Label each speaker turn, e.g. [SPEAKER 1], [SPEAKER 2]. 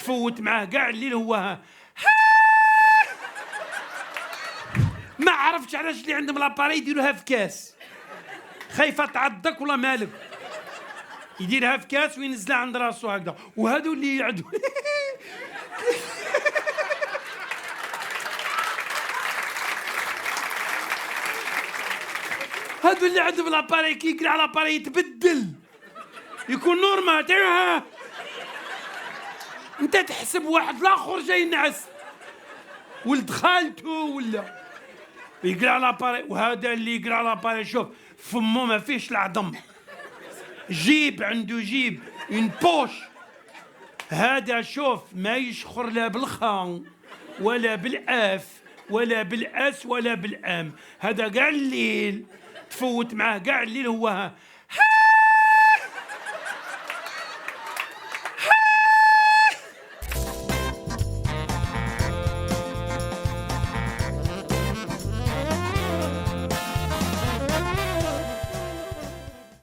[SPEAKER 1] تفوت معاه كاع الليل هو ما عرفتش علاش اللي عندهم لاباري يديروها في كاس، خايفه تعضك ولا مالك، يديرها في كاس وينزلها عند راسو هكذا، وهادو اللي يعدوا هادو اللي عندهم لاباري كي يقلع لاباري يتبدل يكون نورمال. انت تحسب واحد الاخر جاي ينعس ولد خالته ولا يقلع لاباري، وهذا اللي يقلع لاباري شوف فمو ما فيهش العظم، جيب عنده جيب اون بوش، هذا شوف ما يشخر لا بالخان ولا بالاف ولا بالاس ولا بالام، هذا كاع الليل تفوت معاه كاع الليل هو